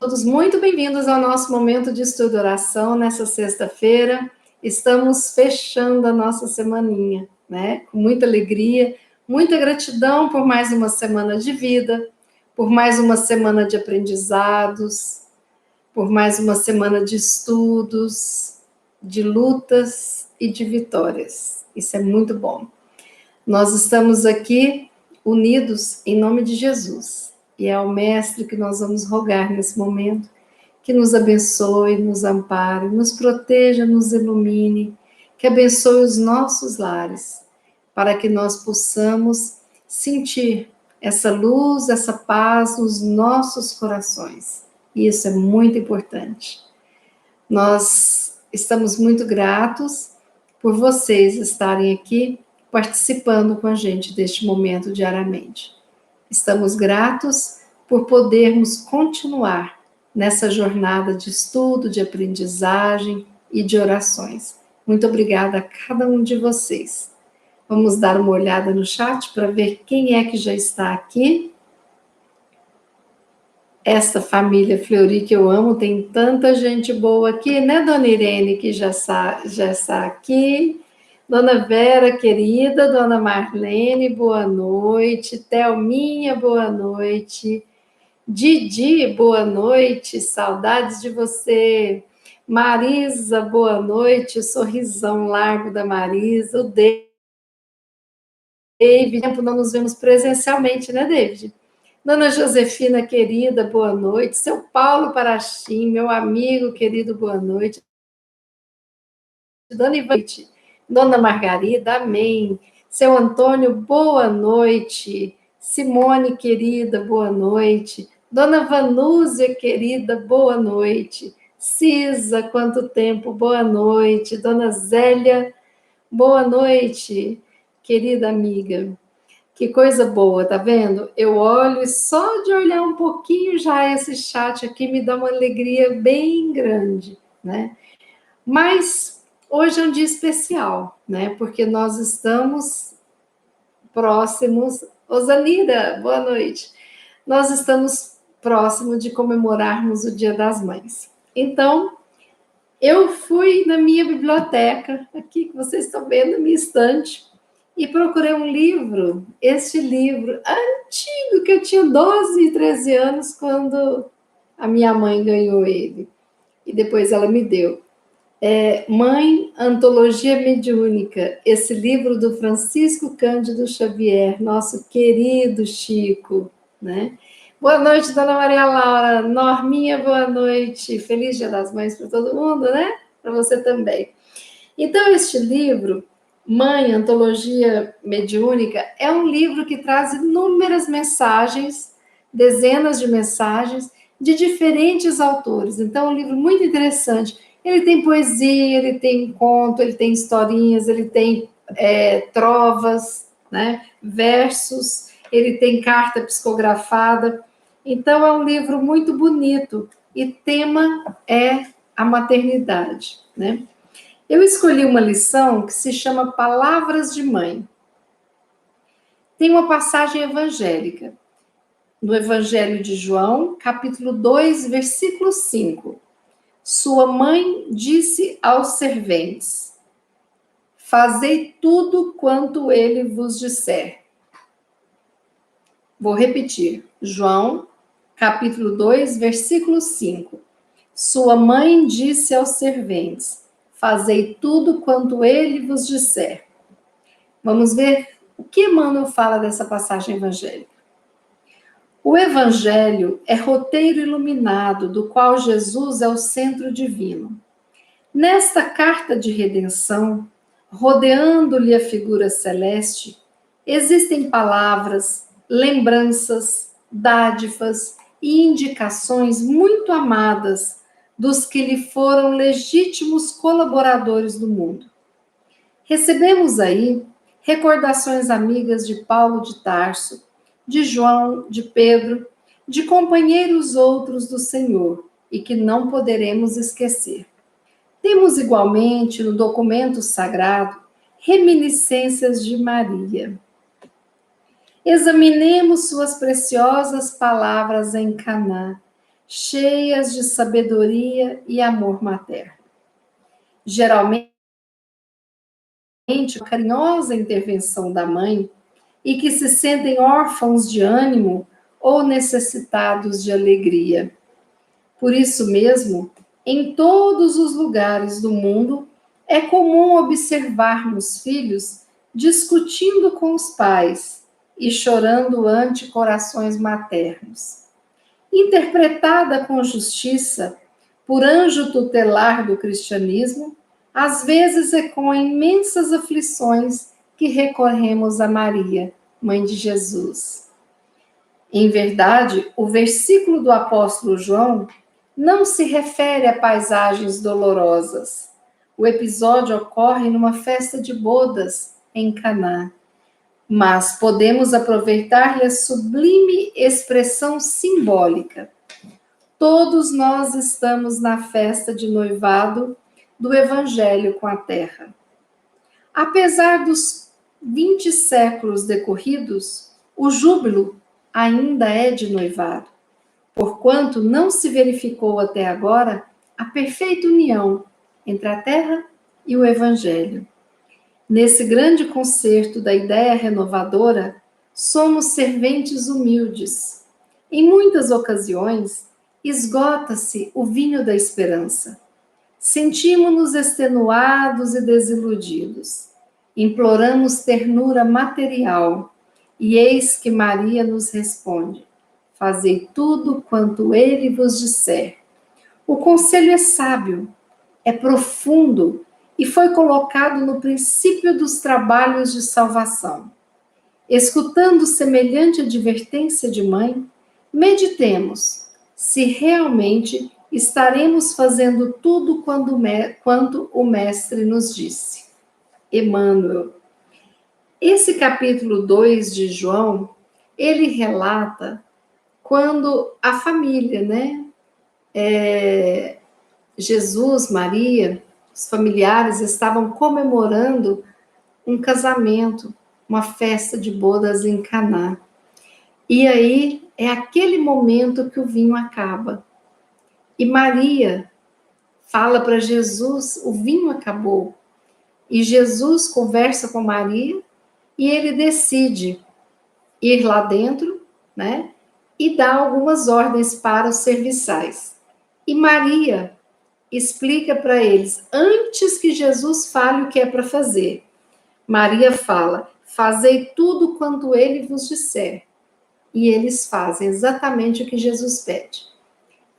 Todos muito bem-vindos ao nosso momento de estudo e oração nessa sexta-feira. Estamos fechando a nossa semaninha, né? Com muita alegria, muita gratidão por mais uma semana de vida, por mais uma semana de aprendizados, por mais uma semana de estudos, de lutas e de vitórias. Isso é muito bom. Nós estamos aqui unidos em nome de Jesus. E é ao Mestre que nós vamos rogar nesse momento, que nos abençoe, nos ampare, nos proteja, nos ilumine, que abençoe os nossos lares, para que nós possamos sentir essa luz, essa paz nos nossos corações. E isso é muito importante. Nós estamos muito gratos por vocês estarem aqui participando com a gente deste momento diariamente. Estamos gratos por podermos continuar nessa jornada de estudo, de aprendizagem e de orações. Muito obrigada a cada um de vocês. Vamos dar uma olhada no chat para ver quem é que já está aqui. Esta família Fleury que eu amo, tem tanta gente boa aqui, né, Dona Irene, que já está aqui. Dona Vera, querida, Dona Marlene, boa noite. Thelminha, boa noite. Didi, boa noite. Saudades de você. Marisa, boa noite. Sorrisão largo da Marisa. O David, tempo não nos vemos presencialmente, né, David? Dona Josefina, querida, boa noite. Seu Paulo Parachim, meu amigo querido, boa noite. Dona Ivete, Dona Margarida, amém. Seu Antônio, boa noite. Simone, querida, boa noite. Dona Vanúzia, querida, boa noite. Cisa, quanto tempo, boa noite. Dona Zélia, boa noite, querida amiga. Que coisa boa, tá vendo? Eu olho e só de olhar um pouquinho já esse chat aqui me dá uma alegria bem grande, né? Mas hoje é um dia especial, né? Porque nós estamos próximos. Osanira, boa noite. Nós estamos próximos de comemorarmos o Dia das Mães. Então, eu fui na minha biblioteca, aqui que vocês estão vendo, na minha estante, e procurei um livro, este livro antigo, que eu tinha 12, 13 anos, quando a minha mãe ganhou ele. E depois ela me deu. Mãe, Antologia Mediúnica, esse livro do Francisco Cândido Xavier, nosso querido Chico, né? Boa noite, Dona Maria Laura. Norminha, boa noite. Feliz Dia das Mães para todo mundo, né? Para você também. Então, este livro, Mãe, Antologia Mediúnica, é um livro que traz inúmeras mensagens, dezenas de mensagens, de diferentes autores. Então, é um livro muito interessante. Ele tem poesia, ele tem conto, ele tem historinhas, ele tem trovas, né? Versos, ele tem carta psicografada. Então, é um livro muito bonito. E tema é a maternidade, né? Eu escolhi uma lição que se chama Palavras de Mãe. Tem uma passagem evangélica, no Evangelho de João, capítulo 2, versículo 5. Sua mãe disse aos serventes: fazei tudo quanto ele vos disser. Vou repetir. João, capítulo 2, versículo 5. Sua mãe disse aos serventes: fazei tudo quanto ele vos disser. Vamos ver o que Emmanuel fala dessa passagem evangélica. O Evangelho é roteiro iluminado do qual Jesus é o centro divino. Nesta carta de redenção, rodeando-lhe a figura celeste, existem palavras, lembranças, dádivas e indicações muito amadas dos que lhe foram legítimos colaboradores do mundo. Recebemos aí recordações amigas de Paulo de Tarso, de João, de Pedro, de companheiros outros do Senhor, e que não poderemos esquecer. Temos igualmente no documento sagrado reminiscências de Maria. Examinemos suas preciosas palavras em Caná, cheias de sabedoria e amor materno. Geralmente, a carinhosa intervenção da mãe e que se sentem órfãos de ânimo ou necessitados de alegria. Por isso mesmo, em todos os lugares do mundo, é comum observarmos filhos discutindo com os pais e chorando ante corações maternos. Interpretada com justiça por anjo tutelar do cristianismo, às vezes é com imensas aflições que recorremos a Maria, mãe de Jesus. Em verdade, o versículo do apóstolo João não se refere a paisagens dolorosas. O episódio ocorre numa festa de bodas em Caná, mas podemos aproveitar-lhe a sublime expressão simbólica. Todos nós estamos na festa de noivado do Evangelho com a Terra. Apesar dos 20 séculos decorridos, o júbilo ainda é de noivado, porquanto não se verificou até agora a perfeita união entre a Terra e o Evangelho. Nesse grande concerto da ideia renovadora, somos serventes humildes. Em muitas ocasiões, esgota-se o vinho da esperança. Sentimos-nos extenuados e desiludidos. Imploramos ternura material. E eis que Maria nos responde: fazei tudo quanto ele vos disser. O conselho é sábio, é profundo e foi colocado no princípio dos trabalhos de salvação. Escutando semelhante advertência de mãe, meditemos se realmente estaremos fazendo tudo quanto o Mestre nos disse. Emmanuel. Esse capítulo 2 de João, ele relata quando a família, Jesus, Maria, os familiares estavam comemorando um casamento, uma festa de bodas em Caná. E aí é aquele momento que o vinho acaba. E Maria fala para Jesus, o vinho acabou. E Jesus conversa com Maria e ele decide ir lá dentro, e dá algumas ordens para os serviçais. E Maria explica para eles, antes que Jesus fale o que é para fazer. Maria fala: fazei tudo quanto ele vos disser. E eles fazem exatamente o que Jesus pede.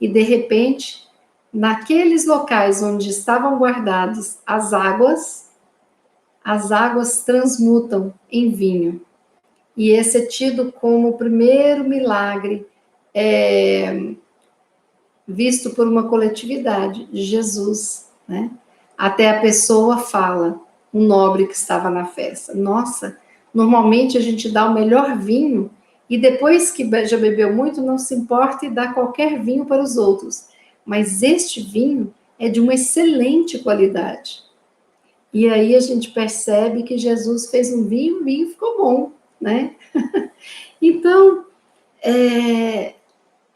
E de repente, naqueles locais onde estavam guardadas as águas transmutam em vinho. E esse é tido como o primeiro milagre visto por uma coletividade de Jesus, Até a pessoa fala, um nobre que estava na festa: nossa, normalmente a gente dá o melhor vinho e depois que já bebeu muito não se importa e dá qualquer vinho para os outros, mas este vinho é de uma excelente qualidade. E aí a gente percebe que Jesus fez um vinho, o vinho ficou bom, Então,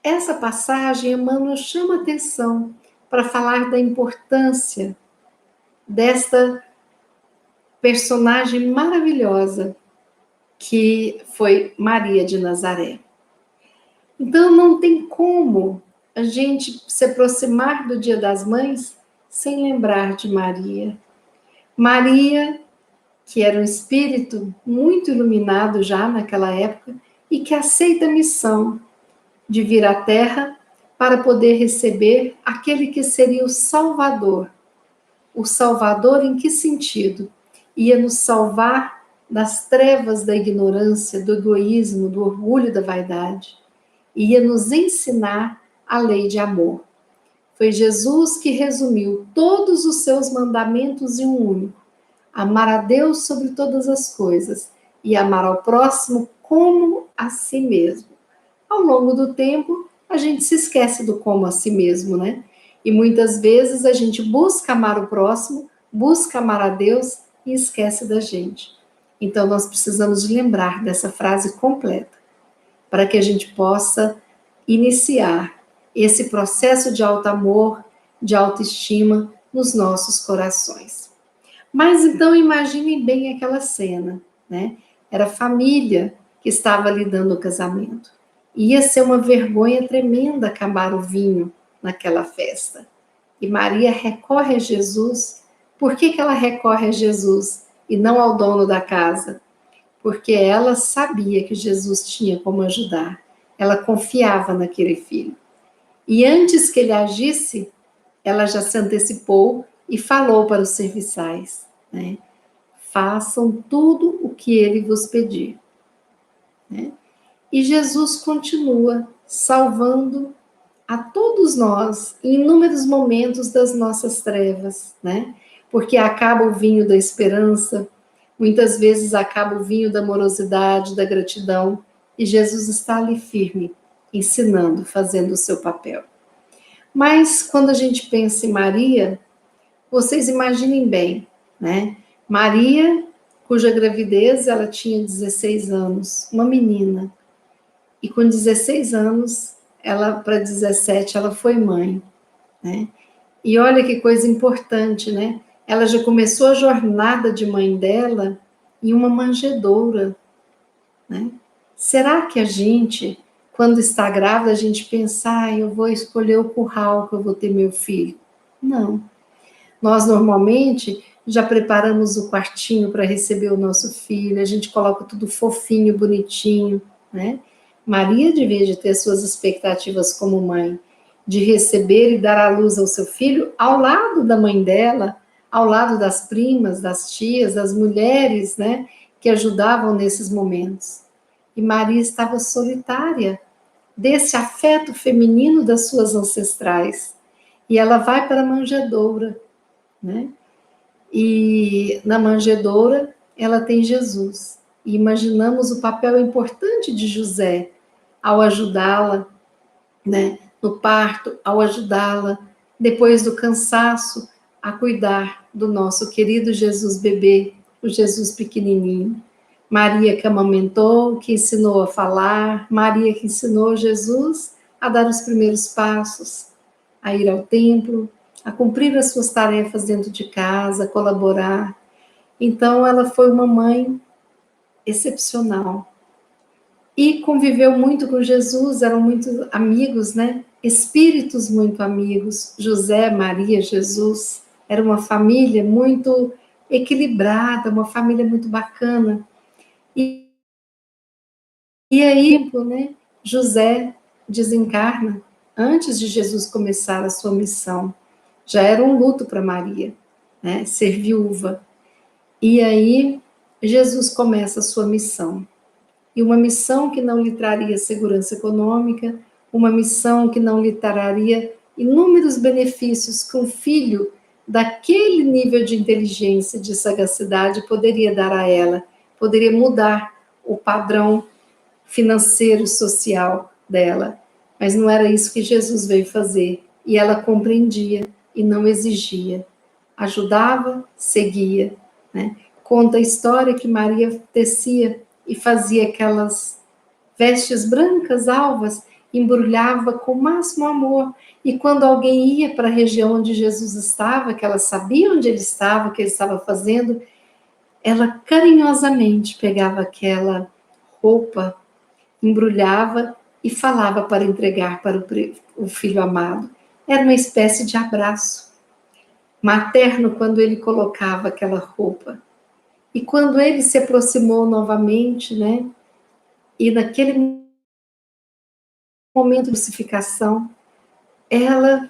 essa passagem, Emmanuel chama atenção para falar da importância desta personagem maravilhosa que foi Maria de Nazaré. Então, não tem como a gente se aproximar do Dia das Mães sem lembrar de Maria. Maria, que era um espírito muito iluminado já naquela época e que aceita a missão de vir à Terra para poder receber aquele que seria o Salvador. O Salvador em que sentido? Ia nos salvar das trevas da ignorância, do egoísmo, do orgulho, da vaidade. Ia nos ensinar a lei de amor. Foi Jesus que resumiu todos os seus mandamentos em um único: amar a Deus sobre todas as coisas e amar ao próximo como a si mesmo. Ao longo do tempo, a gente se esquece do como a si mesmo, E muitas vezes a gente busca amar o próximo, busca amar a Deus e esquece da gente. Então, nós precisamos lembrar dessa frase completa, para que a gente possa iniciar esse processo de alto amor, de autoestima nos nossos corações. Mas então imaginem bem aquela cena, né? Era a família que estava ali dando o casamento. Ia ser uma vergonha tremenda acabar o vinho naquela festa. E Maria recorre a Jesus. Por que ela recorre a Jesus e não ao dono da casa? Porque ela sabia que Jesus tinha como ajudar. Ela confiava naquele filho. E antes que ele agisse, ela já se antecipou e falou para os serviçais, né? Façam tudo o que ele vos pedir, né? E Jesus continua salvando a todos nós em inúmeros momentos das nossas trevas, né? Porque acaba o vinho da esperança, muitas vezes acaba o vinho da amorosidade, da gratidão, e Jesus está ali firme, ensinando, fazendo o seu papel. Mas quando a gente pensa em Maria, vocês imaginem bem, né? Maria, cuja gravidez ela tinha 16 anos, uma menina. E com 16 anos, ela para 17, ela foi mãe, né? E olha que coisa importante, né? Ela já começou a jornada de mãe dela em uma manjedoura, né? Será que a gente, quando está grávida, a gente pensa, eu vou escolher o curral que eu vou ter meu filho? Não. Nós, normalmente, já preparamos o quartinho para receber o nosso filho, a gente coloca tudo fofinho, bonitinho, né? Maria devia de ter suas expectativas como mãe, de receber e dar à luz ao seu filho ao lado da mãe dela, ao lado das primas, das tias, das mulheres, né, que ajudavam nesses momentos. E Maria estava solitária desse afeto feminino das suas ancestrais. E ela vai para a manjedoura, né? E na manjedoura ela tem Jesus. E imaginamos o papel importante de José ao ajudá-la, né, no parto, ao ajudá-la depois do cansaço a cuidar do nosso querido Jesus bebê, o Jesus pequenininho. Maria que amamentou, que ensinou a falar, Maria que ensinou Jesus a dar os primeiros passos, a ir ao templo, a cumprir as suas tarefas dentro de casa, a colaborar. Então, ela foi uma mãe excepcional. E conviveu muito com Jesus, eram muito amigos, né? Espíritos muito amigos. José, Maria, Jesus. Era uma família muito equilibrada, uma família muito bacana. E aí, né, José desencarna antes de Jesus começar a sua missão. Já era um luto para Maria, né, ser viúva. E aí, Jesus começa a sua missão. E uma missão que não lhe traria segurança econômica, uma missão que não lhe traria inúmeros benefícios que um filho daquele nível de inteligência, de sagacidade, poderia dar a ela, poderia mudar o padrão financeiro, social dela. Mas não era isso que Jesus veio fazer. E ela compreendia e não exigia. Ajudava, seguia, né? Conta a história que Maria tecia e fazia aquelas vestes brancas, alvas, embrulhava com o máximo amor. E quando alguém ia para a região onde Jesus estava, que ela sabia onde ele estava, o que ele estava fazendo, ela carinhosamente pegava aquela roupa, embrulhava e falava para entregar para o filho amado. Era uma espécie de abraço materno quando ele colocava aquela roupa. E quando ele se aproximou novamente, né? E naquele momento de crucificação, ela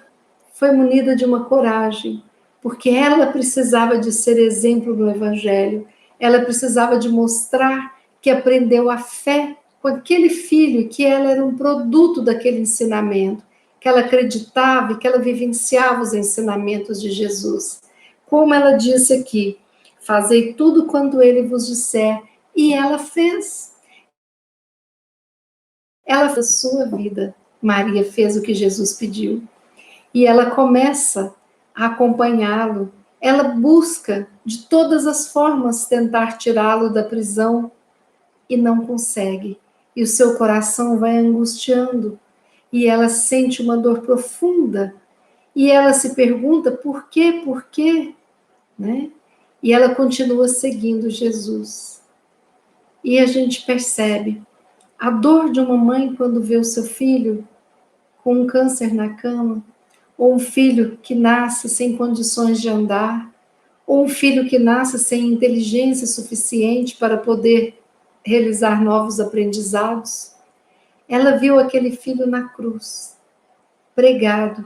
foi munida de uma coragem, porque ela precisava de ser exemplo no Evangelho, ela precisava de mostrar que aprendeu a fé com aquele filho, que ela era um produto daquele ensinamento, que ela acreditava e que ela vivenciava os ensinamentos de Jesus. Como ela disse aqui, fazei tudo quanto ele vos disser, e ela fez. Ela fez a sua vida. Maria fez o que Jesus pediu. E ela começa a acompanhá-lo. Ela busca, de todas as formas, tentar tirá-lo da prisão e não consegue. E o seu coração vai angustiando. e ela sente uma dor profunda, e ela se pergunta por quê, né? E ela continua seguindo Jesus. E a gente percebe a dor de uma mãe quando vê o seu filho com um câncer na cama, ou um filho que nasce sem condições de andar, ou um filho que nasce sem inteligência suficiente para poder realizar novos aprendizados. Ela viu aquele filho na cruz, pregado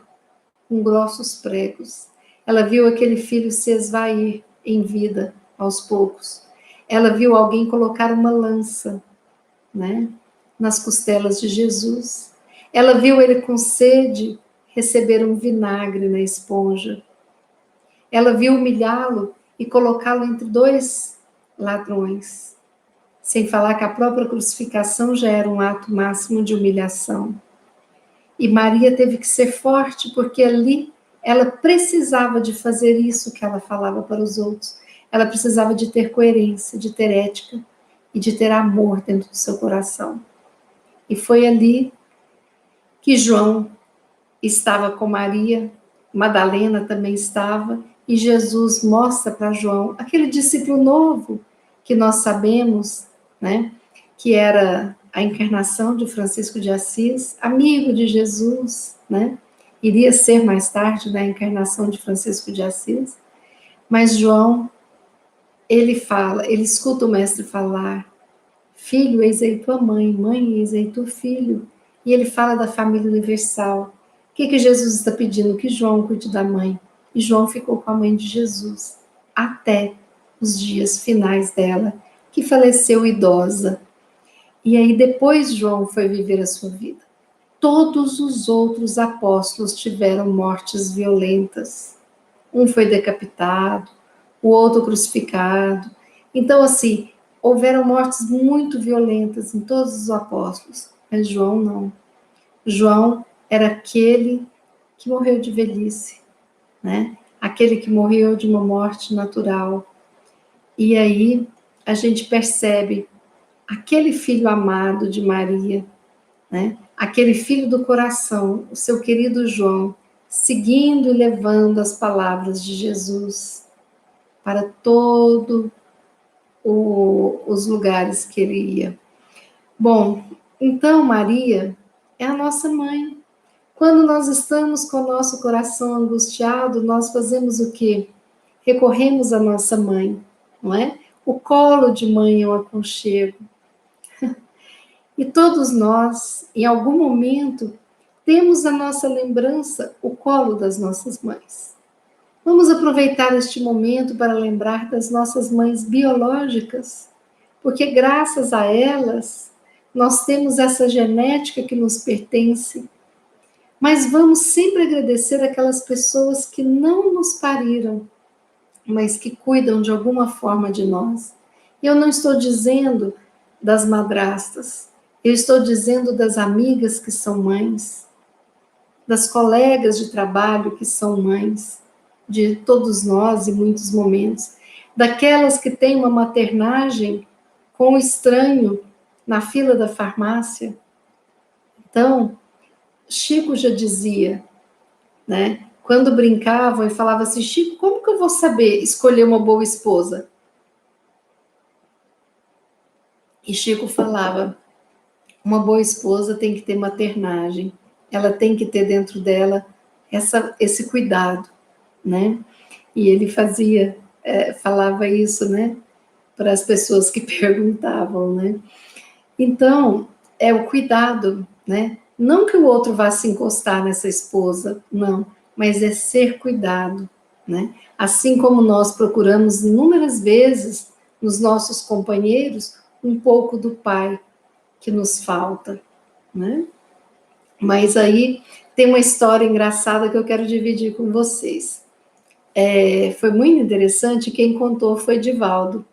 com grossos pregos. Ela viu aquele filho se esvair em vida aos poucos. Ela viu alguém colocar uma lança, né, nas costelas de Jesus. Ela viu ele com sede receber um vinagre na esponja. Ela viu humilhá-lo e colocá-lo entre dois ladrões. Sem falar que a própria crucificação já era um ato máximo de humilhação. E Maria teve que ser forte, porque ali ela precisava de fazer isso que ela falava para os outros. Ela precisava de ter coerência, de ter ética e de ter amor dentro do seu coração. E foi ali que João estava com Maria, Madalena também estava, e Jesus mostra para João, aquele discípulo novo que nós sabemos, né, que era a encarnação de Francisco de Assis, amigo de Jesus, né, iria ser mais tarde da encarnação de Francisco de Assis, mas João, ele fala, ele escuta o mestre falar, filho, eis aí tua mãe, mãe, eis aí teu filho, e ele fala da família universal. O que Jesus está pedindo? Que João cuide da mãe. E João ficou com a mãe de Jesus até os dias finais dela, que faleceu idosa. E aí depois João foi viver a sua vida. Todos os outros apóstolos tiveram mortes violentas. Um foi decapitado, o outro crucificado. Então, assim, houveram mortes muito violentas em todos os apóstolos, mas João não. João era aquele que morreu de velhice, né? Aquele que morreu de uma morte natural. E aí a gente percebe aquele filho amado de Maria, né? Aquele filho do coração, o seu querido João, seguindo e levando as palavras de Jesus para todos os lugares que ele ia. Bom, então Maria é a nossa mãe. Quando nós estamos com o nosso coração angustiado, nós fazemos o quê? Recorremos à nossa mãe, não é? O colo de mãe é um aconchego. E todos nós, em algum momento, temos a nossa lembrança, o colo das nossas mães. Vamos aproveitar este momento para lembrar das nossas mães biológicas, porque graças a elas nós temos essa genética que nos pertence. Mas vamos sempre agradecer aquelas pessoas que não nos pariram, mas que cuidam de alguma forma de nós. Eu não estou dizendo das madrastas, eu estou dizendo das amigas que são mães, das colegas de trabalho que são mães, de todos nós em muitos momentos, daquelas que têm uma maternagem com o estranho na fila da farmácia. Então, Chico já dizia, né? Quando brincavam e falavam assim, Chico, como que eu vou saber escolher uma boa esposa? E Chico falava, uma boa esposa tem que ter maternagem, ela tem que ter dentro dela esse cuidado, né? E ele falava isso, né? Para as pessoas que perguntavam, né? Então, é o cuidado, né? Não que o outro vá se encostar nessa esposa, não, mas é ser cuidado, né? Assim como nós procuramos inúmeras vezes nos nossos companheiros um pouco do pai que nos falta, né? Mas aí tem uma história engraçada que eu quero dividir com vocês. Foi muito interessante, quem contou foi Divaldo.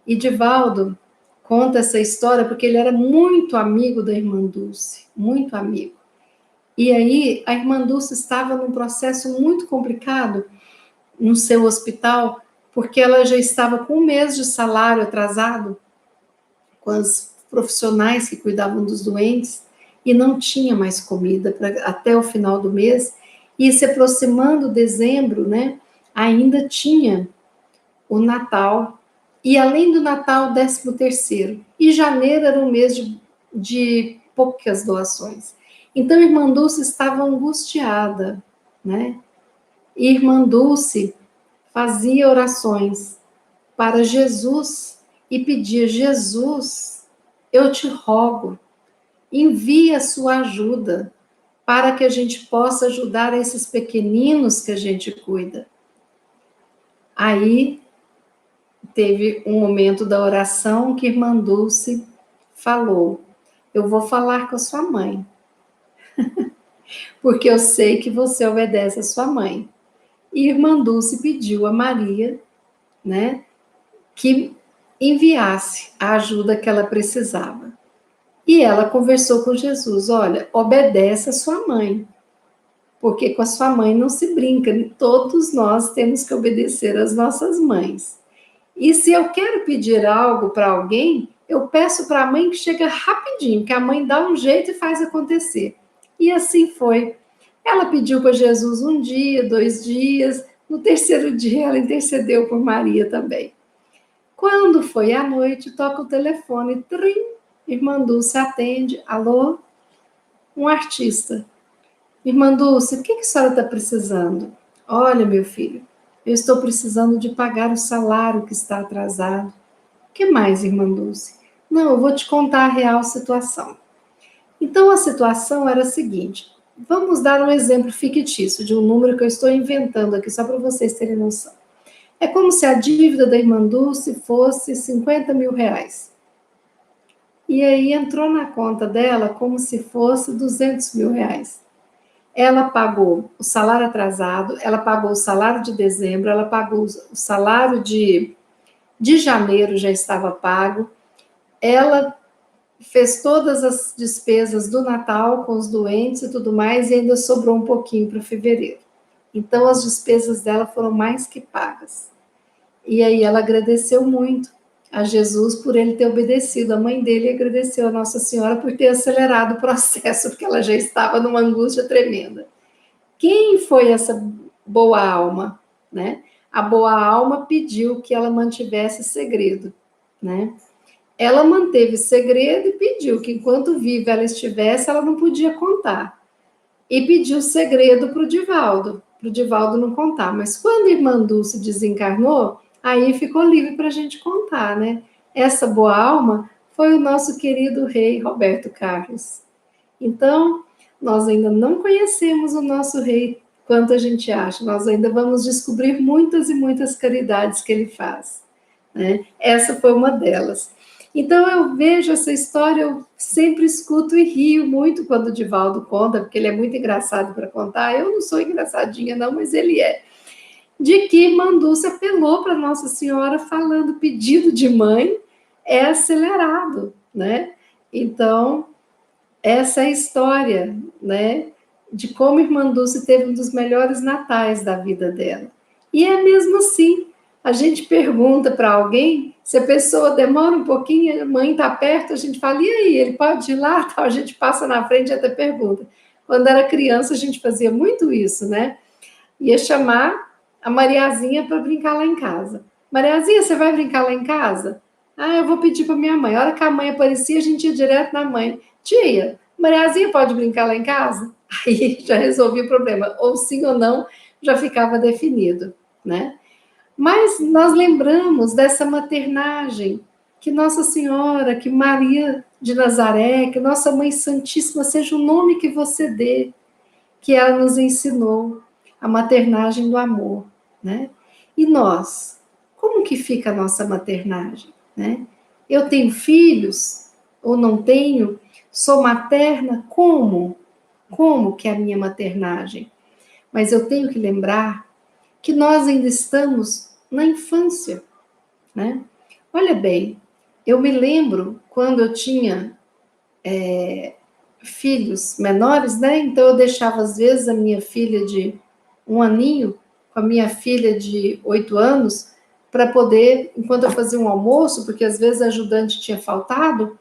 E Divaldo conta essa história porque ele era muito amigo da irmã Dulce, muito amigo. E aí a irmã Dulce estava num processo muito complicado no seu hospital, porque ela já estava com 1 mês de salário atrasado com as profissionais que cuidavam dos doentes, e não tinha mais comida até o final do mês, e se aproximando dezembro, né, ainda tinha o Natal, e além do Natal, 13º, e janeiro era um mês de poucas doações. Então, irmã Dulce estava angustiada, né? Irmã Dulce fazia orações para Jesus e pedia: Jesus, eu te rogo, envie a sua ajuda para que a gente possa ajudar esses pequeninos que a gente cuida. Aí teve um momento da oração que irmã Dulce falou: eu vou falar com a sua mãe, porque eu sei que você obedece a sua mãe. E irmã Dulce pediu a Maria, né, que enviasse a ajuda que ela precisava. E ela conversou com Jesus: olha, obedece a sua mãe, porque com a sua mãe não se brinca, todos nós temos que obedecer às nossas mães. E se eu quero pedir algo para alguém, eu peço para a mãe que chega rapidinho, que a mãe dá um jeito e faz acontecer. E assim foi. Ela pediu para Jesus um dia, 2 dias, no terceiro dia ela intercedeu por Maria também. Quando foi à noite, toca o telefone, trim, irmã Dulce atende: alô? Um artista. Irmã Dulce, o que a senhora está precisando? Olha, meu filho, eu estou precisando de pagar o salário que está atrasado. O que mais, irmã Dulce? Não, eu vou te contar a real situação. Então, a situação era a seguinte: vamos dar um exemplo fictício de um número que eu estou inventando aqui, só para vocês terem noção. É como se a dívida da irmã Dulce fosse 50 mil reais. E aí entrou na conta dela como se fosse 200 mil reais. Ela pagou o salário atrasado, ela pagou o salário de dezembro, ela pagou o salário de janeiro, já estava pago. Ela fez todas as despesas do Natal com os doentes e tudo mais, e ainda sobrou um pouquinho para fevereiro. Então, as despesas dela foram mais que pagas. E aí ela agradeceu muito a Jesus por ele ter obedecido. A mãe dele agradeceu a Nossa Senhora por ter acelerado o processo, porque ela já estava numa angústia tremenda. Quem foi essa boa alma, né? A boa alma pediu que ela mantivesse segredo, né? Ela manteve segredo e pediu que enquanto viva ela estivesse, ela não podia contar. E pediu segredo para o Divaldo não contar. Mas quando a irmã Dulce desencarnou, aí ficou livre para a gente contar, né? Essa boa alma foi o nosso querido rei Roberto Carlos. Então, nós ainda não conhecemos o nosso rei quanto a gente acha, nós ainda vamos descobrir muitas e muitas caridades que ele faz, né? Essa foi uma delas. Então, eu vejo essa história, eu sempre escuto e rio muito quando o Divaldo conta, porque ele é muito engraçado para contar. Eu não sou engraçadinha, não, mas ele é. De que irmã Dulce apelou para Nossa Senhora falando: pedido de mãe é acelerado, né? Então, essa é a história, né, de como a irmã Dulce teve um dos melhores natais da vida dela. E é mesmo assim, a gente pergunta para alguém, se a pessoa demora um pouquinho, a mãe está perto, a gente fala: e aí, ele pode ir lá? Tal, a gente passa na frente e até pergunta. Quando era criança, a gente fazia muito isso, né? Ia chamar a Mariazinha para brincar lá em casa. Mariazinha, você vai brincar lá em casa? Ah, eu vou pedir para minha mãe. A hora que a mãe aparecia, a gente ia direto na mãe. Tia, Mariazinha pode brincar lá em casa? Aí já resolvia o problema. Ou sim ou não, já ficava definido, né? Mas nós lembramos dessa maternagem, que Nossa Senhora, que Maria de Nazaré, que Nossa Mãe Santíssima, seja o nome que você dê, que ela nos ensinou, a maternagem do amor, né? E nós, como que fica a nossa maternagem, né? Eu tenho filhos ou não tenho? Sou materna? Como? Como que é a minha maternagem? Mas eu tenho que lembrar que nós ainda estamos na infância, né? Olha bem, eu me lembro quando eu tinha filhos menores, né? Então eu deixava às vezes a minha filha de 1 aninho com a minha filha de 8 anos para poder, enquanto eu fazia um almoço, porque às vezes a ajudante tinha faltado,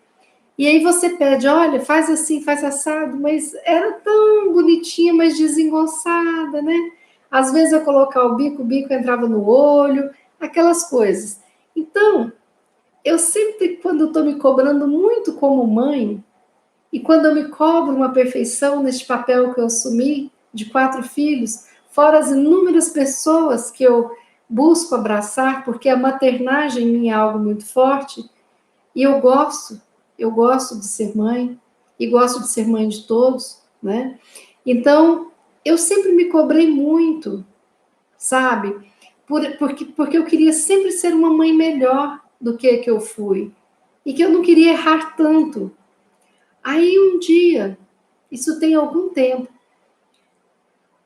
E aí você pede, olha, faz assim, faz assado, mas era tão bonitinha, mas desengonçada, né? Às vezes eu colocar o bico entrava no olho, aquelas coisas. Então, eu sempre, quando estou me cobrando muito como mãe, e quando eu me cobro uma perfeição neste papel que eu assumi, de 4 filhos, fora as inúmeras pessoas que eu busco abraçar, porque a maternagem em mim é algo muito forte, e eu gosto de ser mãe, e gosto de ser mãe de todos, né? Então, eu sempre me cobrei muito, sabe? Porque eu queria sempre ser uma mãe melhor do que eu fui, e que eu não queria errar tanto. Aí um dia, isso tem algum tempo,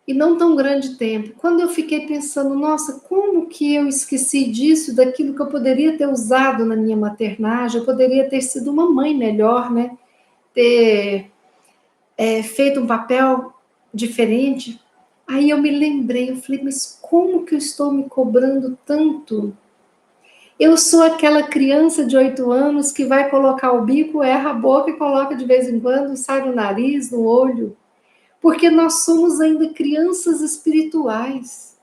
e não tão grande tempo, quando eu fiquei pensando, nossa, como que eu esqueci disso, daquilo que eu poderia ter usado na minha maternagem, eu poderia ter sido uma mãe melhor, né? Ter feito um papel diferente. Aí eu me lembrei, eu falei, mas como que eu estou me cobrando tanto? Eu sou aquela criança de 8 anos que vai colocar o bico, erra a boca e coloca de vez em quando, sai no nariz, no olho. Porque nós somos ainda crianças espirituais.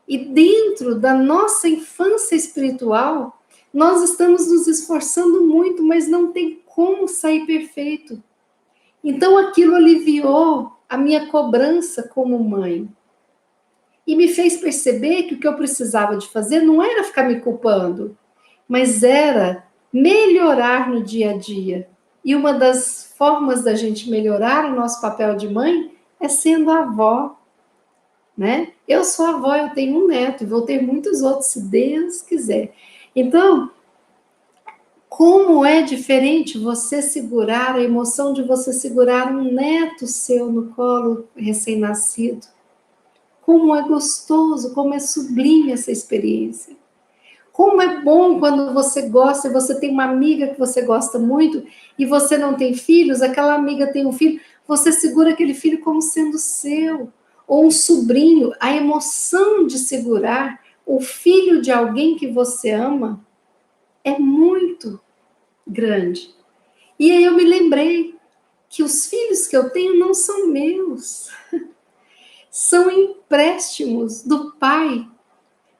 E dentro da nossa infância espiritual, nós estamos nos esforçando muito, mas não tem como sair perfeito. Então aquilo aliviou a minha cobrança como mãe. E me fez perceber que o que eu precisava de fazer não era ficar me culpando, mas era melhorar no dia a dia. E uma das formas da gente melhorar o nosso papel de mãe é sendo avó, né? Eu sou avó, eu tenho um neto e vou ter muitos outros, se Deus quiser. Então, como é diferente você segurar a emoção de você segurar um neto seu no colo recém-nascido. Como é gostoso, como é sublime essa experiência. Como é bom quando você gosta, você tem uma amiga que você gosta muito e você não tem filhos, aquela amiga tem um filho, você segura aquele filho como sendo seu, ou um sobrinho. A emoção de segurar o filho de alguém que você ama é muito grande. E aí eu me lembrei que os filhos que eu tenho não são meus, são empréstimos do Pai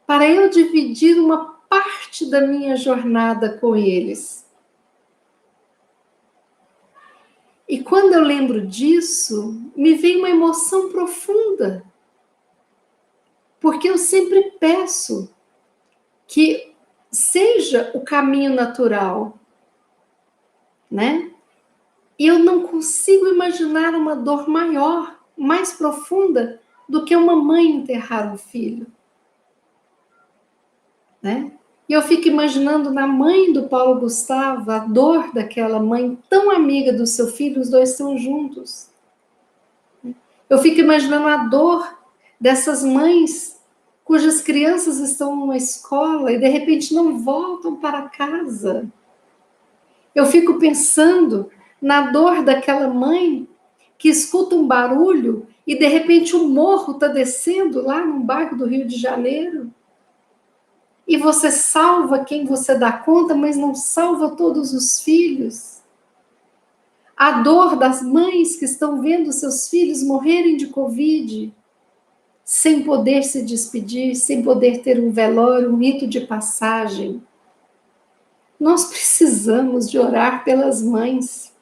para eu dividir uma parte da minha jornada com eles. E quando eu lembro disso, me vem uma emoção profunda, porque eu sempre peço que seja o caminho natural, né? E eu não consigo imaginar uma dor maior, mais profunda, do que uma mãe enterrar um filho, né? E eu fico imaginando na mãe do Paulo Gustavo, a dor daquela mãe tão amiga do seu filho, os dois estão juntos. Eu fico imaginando a dor dessas mães cujas crianças estão numa escola e de repente não voltam para casa. Eu fico pensando na dor daquela mãe que escuta um barulho e de repente o morro está descendo lá no bairro do Rio de Janeiro. E você salva quem você dá conta, mas não salva todos os filhos. A dor das mães que estão vendo seus filhos morrerem de Covid, sem poder se despedir, sem poder ter um velório, um rito de passagem. Nós precisamos de orar pelas mães.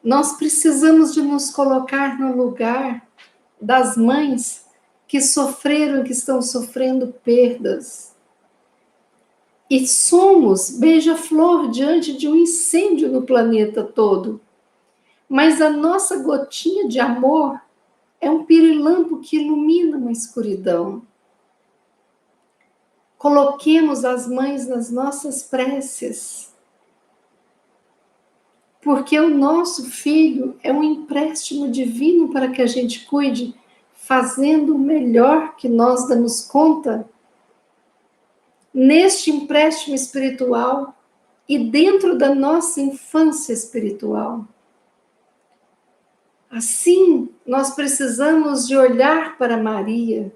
Nós precisamos de nos colocar no lugar das mães que sofreram, que estão sofrendo perdas. E somos beija-flor diante de um incêndio no planeta todo. Mas a nossa gotinha de amor é um pirilampo que ilumina uma escuridão. Coloquemos as mães nas nossas preces. Porque o nosso filho é um empréstimo divino para que a gente cuide, fazendo o melhor que nós damos conta neste empréstimo espiritual e dentro da nossa infância espiritual. Assim, nós precisamos de olhar para Maria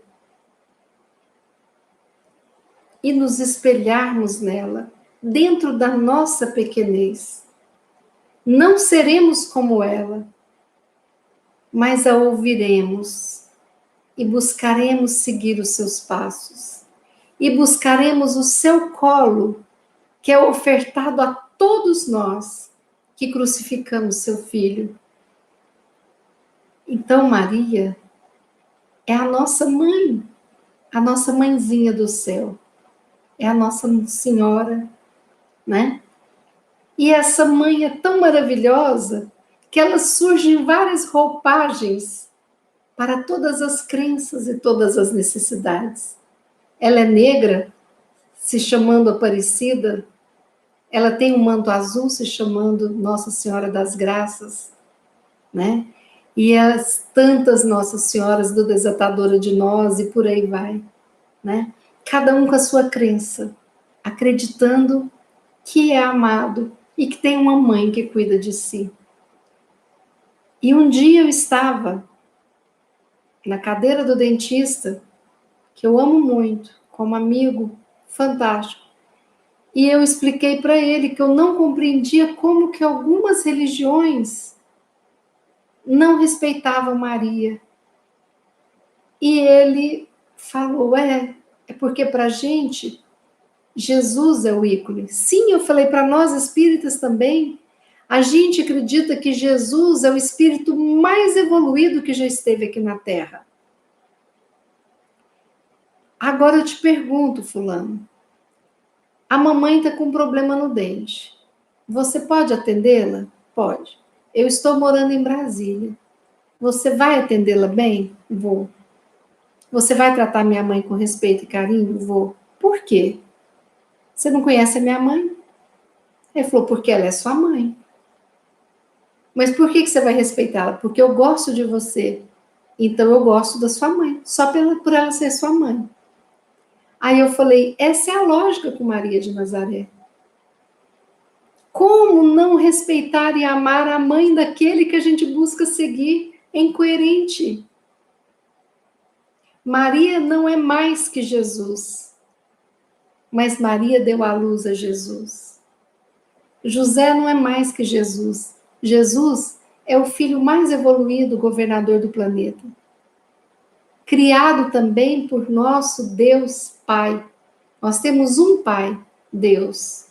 e nos espelharmos nela, dentro da nossa pequenez. Não seremos como ela, mas a ouviremos e buscaremos seguir os seus passos. E buscaremos o seu colo, que é ofertado a todos nós que crucificamos seu filho. Então, Maria é a nossa mãe, a nossa mãezinha do céu, é a nossa senhora, né? E essa mãe é tão maravilhosa que ela surge em várias roupagens para todas as crenças e todas as necessidades. Ela é negra, se chamando Aparecida. Ela tem um manto azul, se chamando Nossa Senhora das Graças, né? E as tantas Nossas Senhoras do Desatadora de Nós e por aí vai, né? Cada um com a sua crença, acreditando que é amado e que tem uma mãe que cuida de si. E um dia eu estava na cadeira do dentista, que eu amo muito, como amigo fantástico, e eu expliquei para ele que eu não compreendia como que algumas religiões não respeitavam Maria. E ele falou, é porque para a gente, Jesus é o ícone. Sim, eu falei, para nós espíritas também, a gente acredita que Jesus é o espírito mais evoluído que já esteve aqui na Terra. Agora eu te pergunto, fulano, a mamãe está com um problema no dente. Você pode atendê-la? Pode. Eu estou morando em Brasília. Você vai atendê-la bem? Vou. Você vai tratar minha mãe com respeito e carinho? Vou. Por quê? Você não conhece a minha mãe? Ele falou, porque ela é sua mãe. Mas por que você vai respeitá-la? Porque eu gosto de você. Então eu gosto da sua mãe. Só por ela ser sua mãe. Aí eu falei, essa é a lógica com Maria de Nazaré. Como não respeitar e amar a mãe daquele que a gente busca seguir? É incoerente. Maria não é mais que Jesus, mas Maria deu à luz a Jesus. José não é mais que Jesus. Jesus é o filho mais evoluído, governador do planeta. Criado também por nosso Deus Pai. Nós temos um Pai, Deus.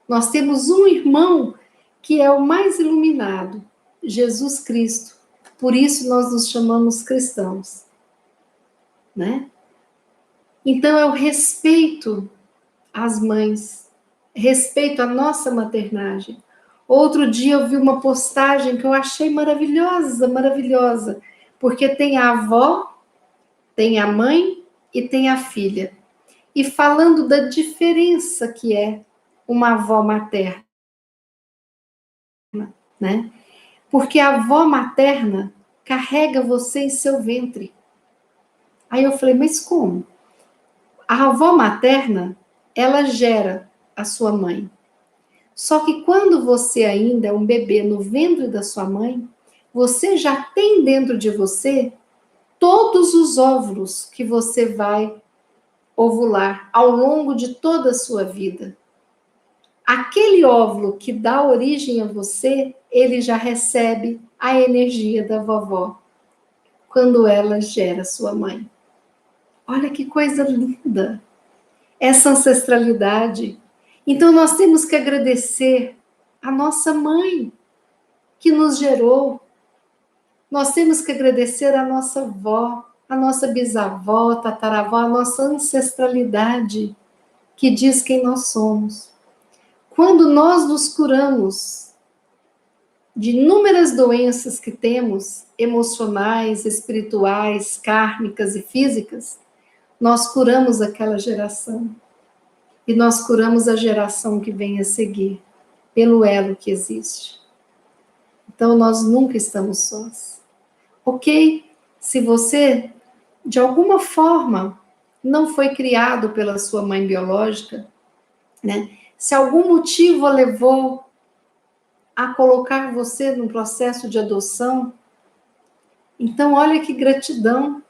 Nós temos um irmão que é o mais iluminado, Jesus Cristo. Por isso nós nos chamamos cristãos, né? Então eu respeito as mães, respeito a nossa maternagem. Outro dia eu vi uma postagem que eu achei maravilhosa, maravilhosa, porque tem a avó, tem a mãe e tem a filha. E falando da diferença que é uma avó materna, né? Porque a avó materna carrega você em seu ventre. Aí eu falei, mas como? A avó materna, ela gera a sua mãe. Só que quando você ainda é um bebê no ventre da sua mãe, você já tem dentro de você todos os óvulos que você vai ovular ao longo de toda a sua vida. Aquele óvulo que dá origem a você, ele já recebe a energia da vovó quando ela gera sua mãe. Olha que coisa linda! Essa ancestralidade. Então nós temos que agradecer a nossa mãe que nos gerou. Nós temos que agradecer a nossa avó, a nossa bisavó, tataravó, a nossa ancestralidade que diz quem nós somos. Quando nós nos curamos de inúmeras doenças que temos, emocionais, espirituais, kármicas e físicas, nós curamos aquela geração. E nós curamos a geração que vem a seguir, pelo elo que existe. Então, nós nunca estamos sós. Ok? Se você, de alguma forma, não foi criado pela sua mãe biológica, né? Se algum motivo a levou a colocar você num processo de adoção, então olha que gratidão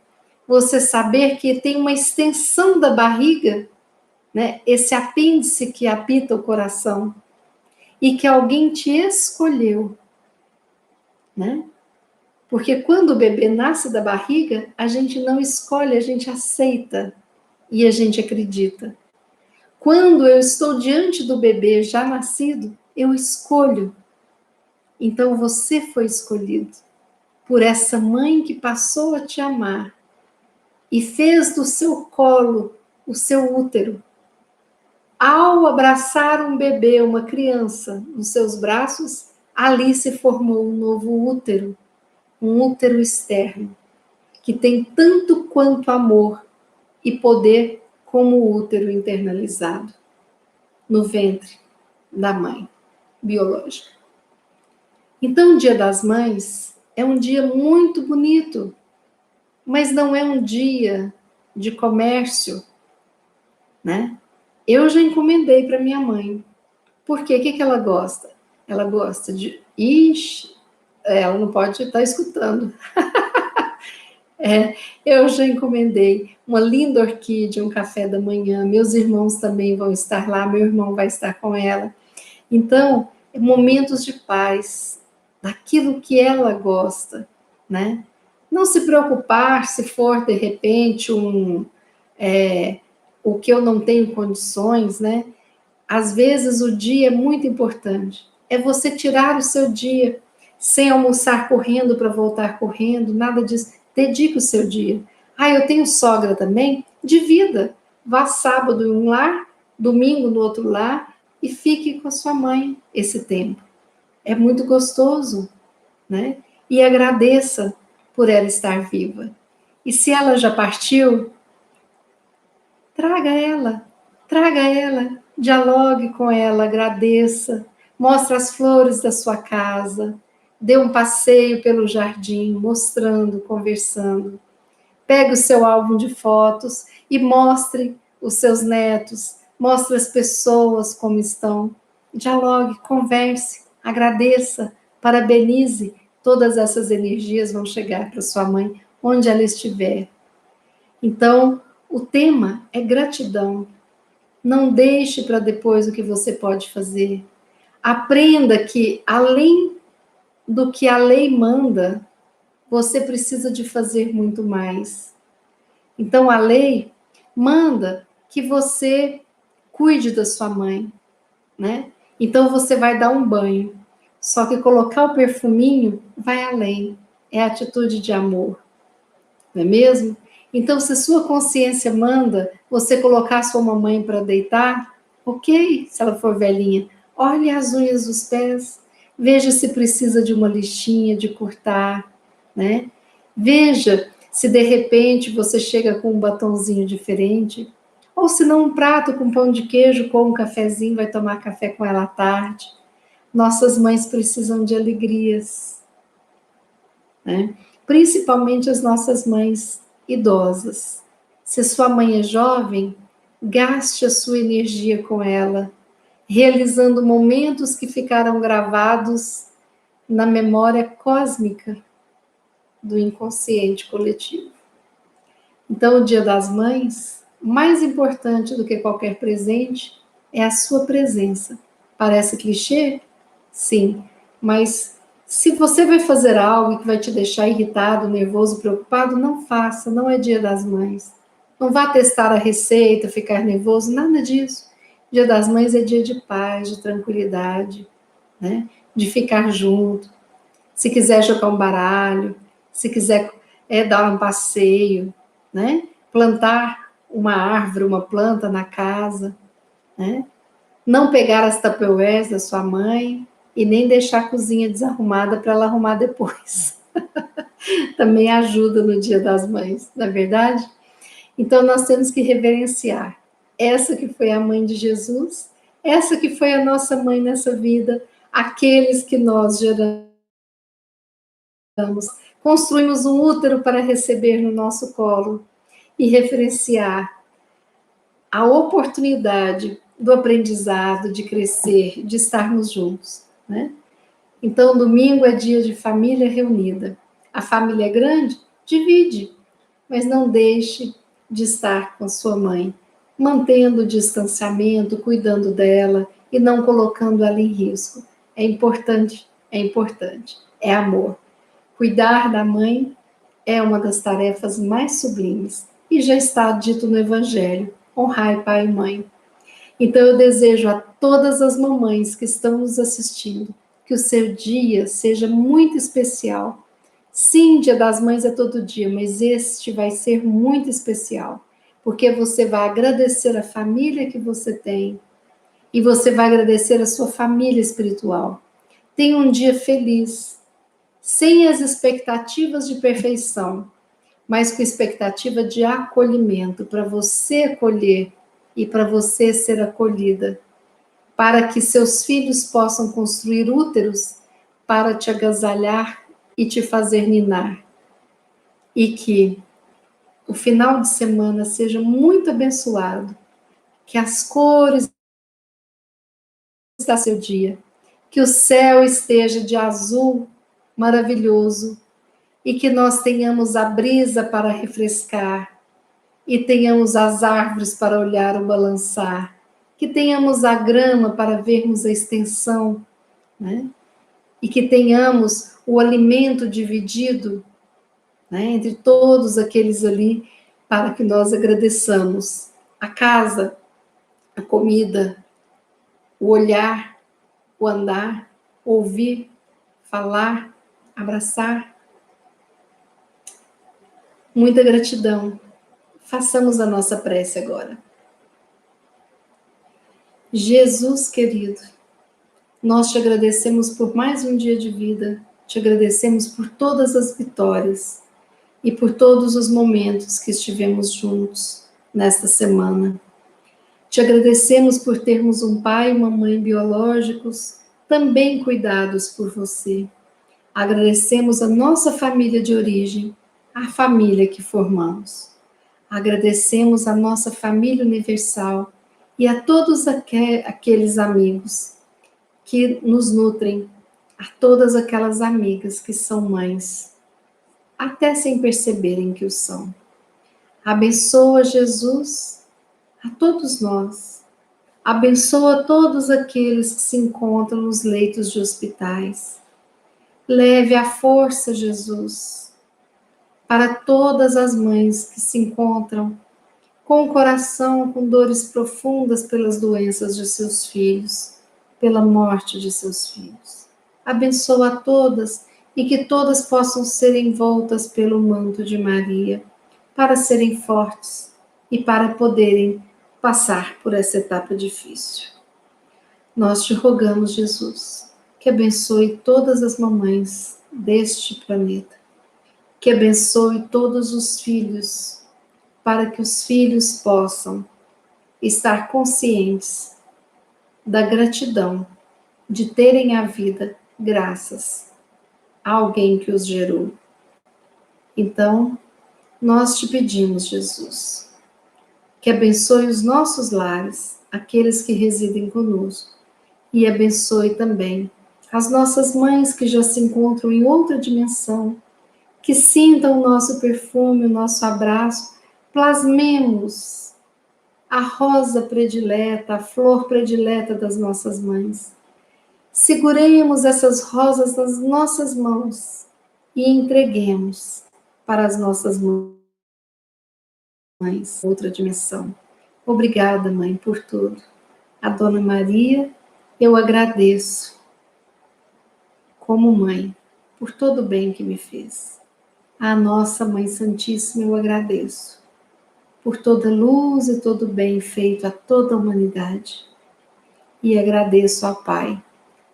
você saber que tem uma extensão da barriga né? Esse apêndice que apita o coração e que alguém te escolheu, né? Porque quando o bebê nasce da barriga, a gente não escolhe, a gente aceita e a gente acredita. Quando eu estou diante do bebê já nascido, eu escolho. Então você foi escolhido por essa mãe que passou a te amar e fez do seu colo o seu útero. Ao abraçar um bebê, uma criança, nos seus braços, ali se formou um novo útero, um útero externo, que tem tanto quanto amor e poder como o útero internalizado no ventre da mãe biológica. Então, o Dia das Mães é um dia muito bonito, mas não é um dia de comércio, né? Eu já encomendei para minha mãe. Por quê? O que ela gosta? Ela gosta de... Ixi, ela não pode estar escutando. Eu já encomendei uma linda orquídea, um café da manhã. Meus irmãos também vão estar lá, meu irmão vai estar com ela. Então, momentos de paz, daquilo que ela gosta, né? Não se preocupar se for, de repente, o que eu não tenho condições, né? Às vezes o dia é muito importante. É você tirar o seu dia sem almoçar correndo para voltar correndo, nada disso. Dedique o seu dia. Ah, eu tenho sogra também? Divida. Vá sábado em um lar, domingo no outro lar e fique com a sua mãe esse tempo. É muito gostoso, né? E agradeça por ela estar viva. E se ela já partiu, traga ela, dialogue com ela, agradeça, mostre as flores da sua casa, dê um passeio pelo jardim, mostrando, conversando. Pegue o seu álbum de fotos e mostre os seus netos, mostre as pessoas como estão. Dialogue, converse, agradeça, parabenize. Todas essas energias vão chegar para sua mãe, onde ela estiver. Então, o tema é gratidão. Não deixe para depois o que você pode fazer. Aprenda que, além do que a lei manda, você precisa de fazer muito mais. Então, a lei manda que você cuide da sua mãe, né? Então, você vai dar um banho. Só que colocar o perfuminho vai além. É atitude de amor, não é mesmo? Então, se sua consciência manda você colocar sua mamãe para deitar, ok, se ela for velhinha, olhe as unhas dos pés, veja se precisa de uma lixinha de cortar, né? Veja se de repente você chega com um batonzinho diferente, ou se não um prato com pão de queijo, com um cafezinho, vai tomar café com ela à tarde. Nossas mães precisam de alegrias, né? Principalmente as nossas mães idosas. Se sua mãe é jovem, gaste a sua energia com ela, realizando momentos que ficaram gravados na memória cósmica do inconsciente coletivo. Então, o Dia das Mães, mais importante do que qualquer presente, é a sua presença. Parece clichê? Sim, mas se você vai fazer algo que vai te deixar irritado, nervoso, preocupado, não faça, não é Dia das Mães. Não vá testar a receita, ficar nervoso, nada disso. Dia das Mães é dia de paz, de tranquilidade, né? De ficar junto. Se quiser jogar um baralho, se quiser dar um passeio, né? Plantar uma árvore, uma planta na casa, né? Não pegar as tupperwares da sua mãe e nem deixar a cozinha desarrumada para ela arrumar depois. Também ajuda no Dia das Mães, não é verdade? Então nós temos que reverenciar essa que foi a mãe de Jesus, essa que foi a nossa mãe nessa vida, aqueles que nós geramos, construímos um útero para receber no nosso colo e referenciar a oportunidade do aprendizado, de crescer, de estarmos juntos, né? Então, domingo é dia de família reunida. A família é grande? Divide, mas não deixe de estar com sua mãe. mantendo o distanciamento, cuidando dela e não colocando ela em risco. É importante, é importante. É amor. Cuidar da mãe é uma das tarefas mais sublimes e já está dito no Evangelho: honrai pai e mãe. Então eu desejo a todas as mamães que estão nos assistindo que o seu dia seja muito especial. Sim, Dia das Mães é todo dia, mas este vai ser muito especial, porque você vai agradecer a família que você tem e você vai agradecer a sua família espiritual. Tenha um dia feliz, sem as expectativas de perfeição, mas com expectativa de acolhimento, para você acolher e para você ser acolhida, para que seus filhos possam construir úteros para te agasalhar e te fazer ninar. E que o final de semana seja muito abençoado, que as cores da seu dia, que o céu esteja de azul maravilhoso e que nós tenhamos a brisa para refrescar e tenhamos as árvores para olhar o balançar, que tenhamos a grama para vermos a extensão, né? E que tenhamos o alimento dividido, né, entre todos aqueles ali, para que nós agradeçamos a casa, a comida, o olhar, o andar, ouvir, falar, abraçar. Muita gratidão. Façamos a nossa prece agora. Jesus querido, nós te agradecemos por mais um dia de vida, te agradecemos por todas as vitórias e por todos os momentos que estivemos juntos nesta semana. Te agradecemos por termos um pai e uma mãe biológicos também cuidados por você. Agradecemos a nossa família de origem, a família que formamos. Agradecemos a nossa família universal e a todos aqueles amigos que nos nutrem, a todas aquelas amigas que são mães, até sem perceberem que o são. Abençoa, Jesus, a todos nós. Abençoa todos aqueles que se encontram nos leitos de hospitais. Leve a força, Jesus, para todas as mães que se encontram com o coração com dores profundas pelas doenças de seus filhos, pela morte de seus filhos. Abençoa a todas e que todas possam ser envoltas pelo manto de Maria, para serem fortes e para poderem passar por essa etapa difícil. Nós te rogamos, Jesus, que abençoe todas as mamães deste planeta, que abençoe todos os filhos, para que os filhos possam estar conscientes da gratidão de terem a vida graças a alguém que os gerou. Então, nós te pedimos, Jesus, que abençoe os nossos lares, aqueles que residem conosco, e abençoe também as nossas mães que já se encontram em outra dimensão, que sintam o nosso perfume, o nosso abraço, plasmemos a rosa predileta, a flor predileta das nossas mães. Seguremos essas rosas nas nossas mãos e entreguemos para as nossas mães, outra dimensão. Obrigada, mãe, por tudo. A Dona Maria, eu agradeço como mãe por todo o bem que me fez. A nossa Mãe Santíssima, eu agradeço por toda luz e todo bem feito a toda a humanidade. E agradeço ao Pai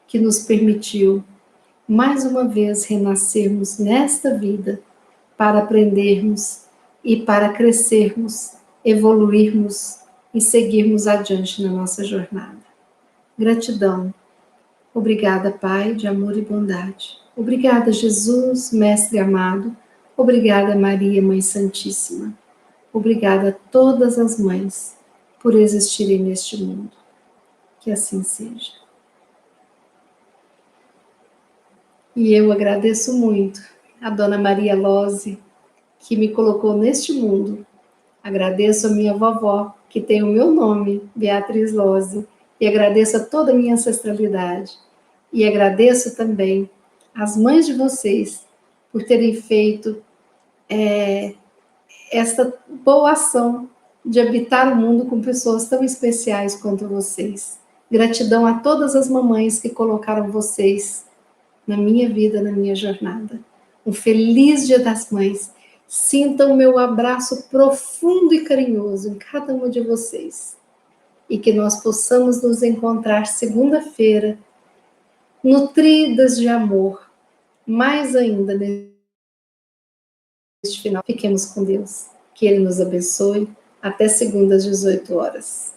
que nos permitiu mais uma vez renascermos nesta vida para aprendermos e para crescermos, evoluirmos e seguirmos adiante na nossa jornada. Gratidão. Obrigada, Pai de amor e bondade. Obrigada, Jesus, Mestre amado. Obrigada, Maria, Mãe Santíssima. Obrigada a todas as mães por existirem neste mundo. Que assim seja. E eu agradeço muito a Dona Maria Lose, que me colocou neste mundo, Agradeço a minha vovó, que tem o meu nome, Beatriz Lose, e agradeço a toda a minha ancestralidade. E agradeço também às mães de vocês por terem feito esta boa ação de habitar o mundo com pessoas tão especiais quanto vocês. Gratidão a todas as mamães que colocaram vocês na minha vida, na minha jornada. Um feliz Dia das Mães. Sintam o meu abraço profundo e carinhoso em cada uma de vocês. E que nós possamos nos encontrar segunda-feira, nutridas de amor, mais ainda neste final. Fiquemos com Deus. Que Ele nos abençoe. Até segunda às 18 horas.